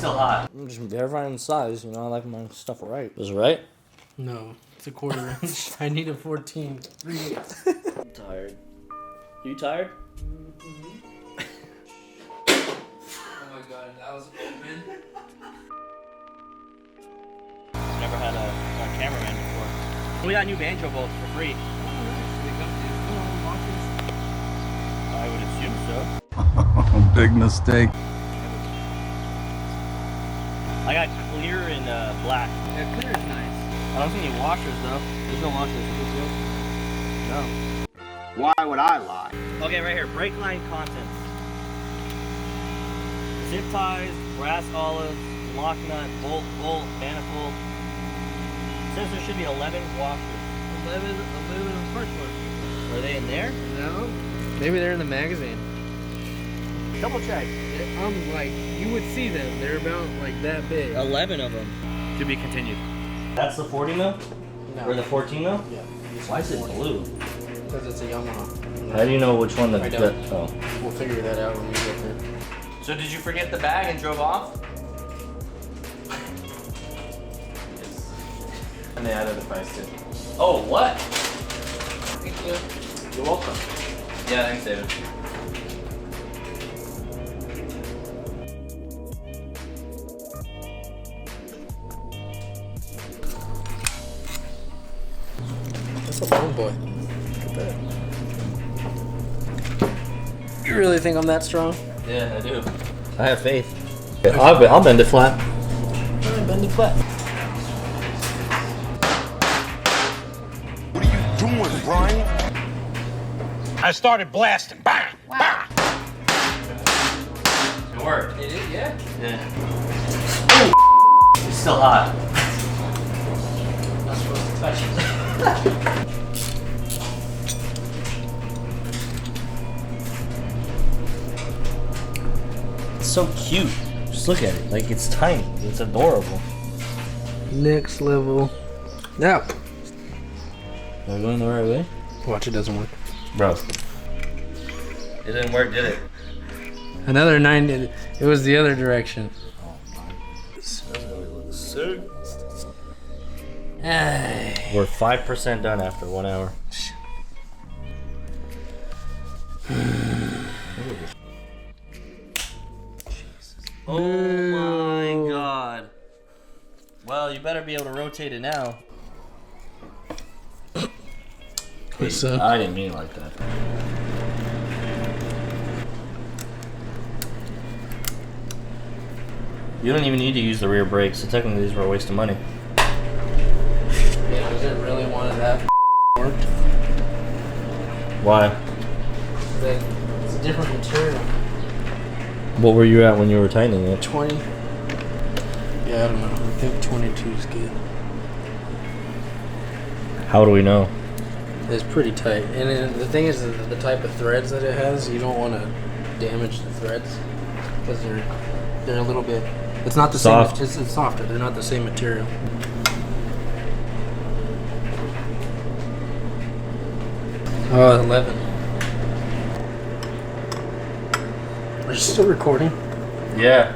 still hot. I'm just verifying the size, you know, I like my stuff right. Is it right? No, it's a quarter inch. I need a 14. I'm tired. You tired? Mm-hmm. Oh my god, that was open. Never had a cameraman before. We got new banjo bolts for free. I would assume so. Big mistake. I got clear and black. Yeah, clear is nice. I don't see any washers though. There's no washers. No. Why would I lie? Okay, right here. Brake line contents. Zip ties, brass olives, lock nut, bolt, manifold. It says there should be 11 washers. 11 aluminum parts ones. Are they in there? No. Maybe they're in the magazine. Double check. Like, you would see them. They're about like that big. 11 of them. To be continued. That's the 40 mil? No. Or the 14 mil? Yeah. Why is it blue? Because it's a Yamaha. How do you know which one the... I don't. Oh. We'll figure that out when we get there. So did you forget the bag and drove off? And they added the price too. Oh, what? Thank you. You're welcome. Yeah, thanks, David. That's a long boy. Look at that. You really think I'm that strong? Yeah, I do. I have faith. I'll bend it flat. Alright, bend it flat. What are you doing, Brian? I started blasting. Bang! Bang! It worked. It is, yeah. Yeah. It's still hot. Not supposed to touch it. It's so cute. Just look at it. Like, it's tiny. It's adorable. Next level. Now. Am I going the right way? Watch, it doesn't work. Bro. It didn't work, did it? Another 9. It was the other direction. We're 5% done after 1 hour. Oh my god. Well, you better be able to rotate it now. What's up? I didn't mean it like that. You don't even need to use the rear brakes, so technically these were a waste of money. Yeah, was it really one of that worked? Why? It's a different material. What were you at when you were tightening it? 20. Yeah, I don't know. I think 22 is good. How do we know? It's pretty tight. And then the thing is, the type of threads that it has, you don't want to damage the threads because they're a little bit. It's not the soft. same. It's softer. They're not the same material. Oh, 11. Are you still recording? Yeah.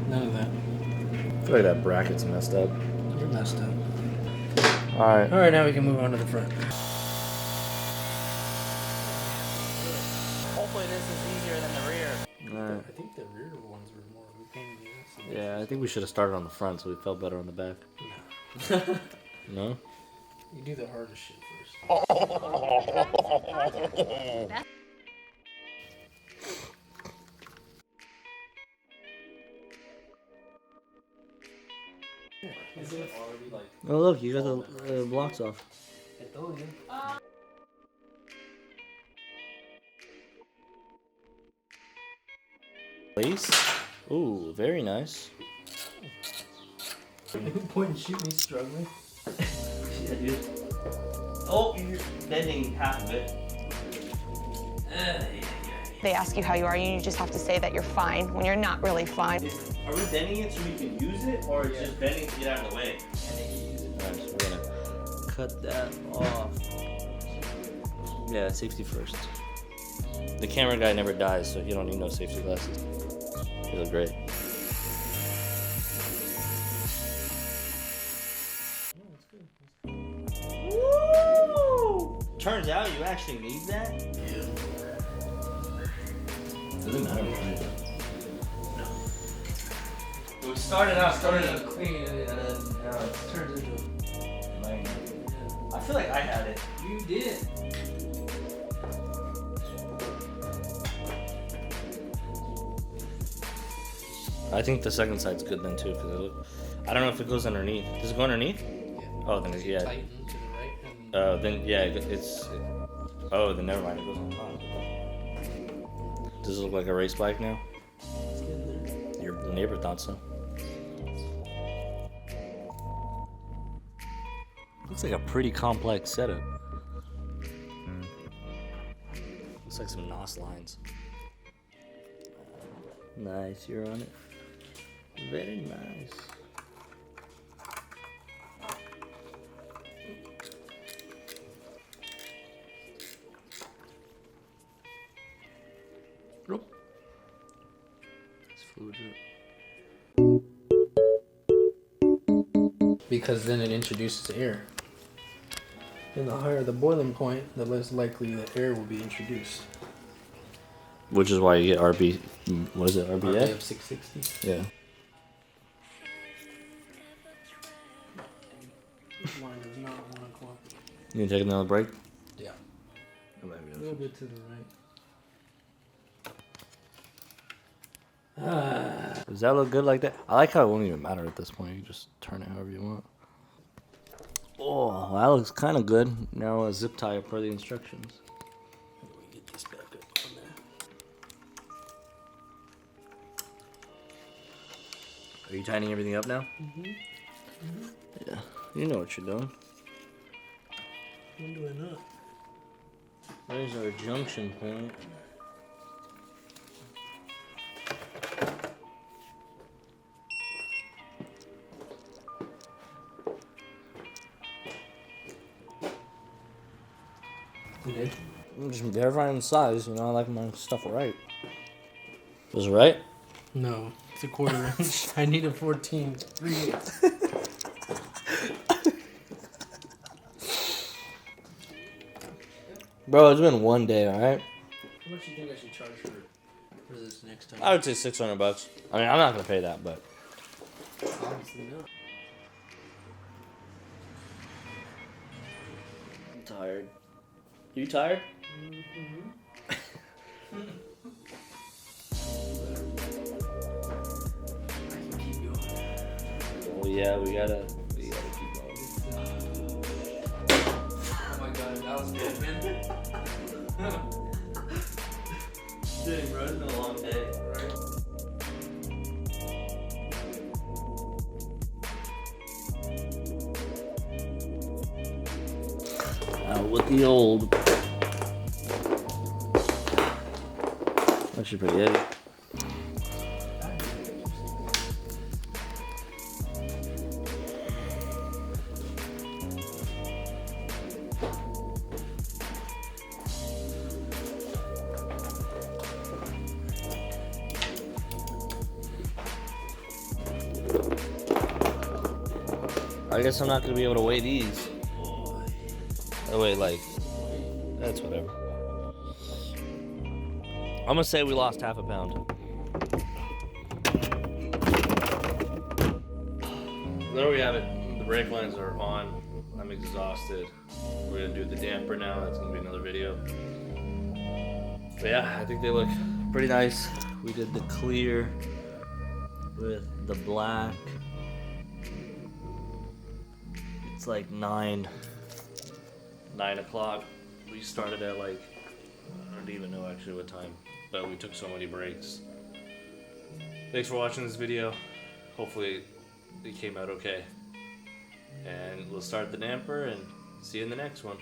None of that. I feel like that bracket's messed up. You're messed up. Alright. Alright, now we can move on to the front. Hopefully this is easier than the rear. Alright. I think the rear ones were more of a pain in the ass. Yeah, I think we should have started on the front so we felt better on the back. No? You do the hardest shit first. Is it already like... Oh look, you got the blocks off. I told you. Lace? Ooh, very nice. Point and shoot me struggling. Yeah, dude. Oh, you're bending half of it. They ask you how you are, and you just have to say that you're fine when you're not really fine. Are we bending it so we can use it, or it's just bending to get out of the way? Alright, so we're gonna cut that off. Yeah, safety first. The camera guy never dies, so you don't need no safety glasses. You look great. Woo! Turns out you actually need that? Yeah. Doesn't matter what you do. No. We started out clean and then now it turns into like, yeah. I feel like I had it. You did. I think the second side's good then too, because I don't know if it goes underneath. Does it go underneath? Yeah. Oh, then yeah. Tighten to the right. Then yeah, it's. Oh, then never mind. It goes on top. Does it look like a race bike now? It's getting there. Your neighbor thought so. Looks like a pretty complex setup. Looks like some NOS lines. Nice, you're on it. Very nice. Nope. It's fluid drip. Because then it introduces air. And the higher the boiling point, the less likely the air will be introduced. Which is why you get RB. What is it? RBA? RBF 660. Yeah. Mine does not want to cooperate. You gonna take another break? Yeah. A A little bit to the right. Does that look good like that? I like how it won't even matter at this point. You just turn it however you want. Oh, that looks kind of good. Now a zip tie per the instructions. Let me get this back up on there. Are you tightening everything up now? Yeah, you know what you're doing. When do I not? There's our junction point. You did? I'm just verifying the size, you know, I like my stuff right. Was it right? No, it's a quarter inch. I need a 14. 3/8. Bro, it's been one day, alright? How much do you think I should charge for this next time? I would say $600. I mean, I'm not gonna pay that, but. Obviously not. I'm tired. You tired? Oh yeah, we gotta keep going. Oh my god, that was good, man. Dang, bro, it's been a long day, right? With the old. Actually pretty heavy. I guess I'm not gonna be able to weigh these. Oh wait, like, that's whatever. I'm gonna say we lost half a pound. There we have it. The brake lines are on. I'm exhausted. We're gonna do the damper now. That's gonna be another video. But yeah, I think they look pretty nice. We did the clear with the black. It's like 9 o'clock. We started at like, I don't even know actually what time, but we took so many breaks. Thanks for watching this video. Hopefully it came out okay. And we'll start the damper and see you in the next one.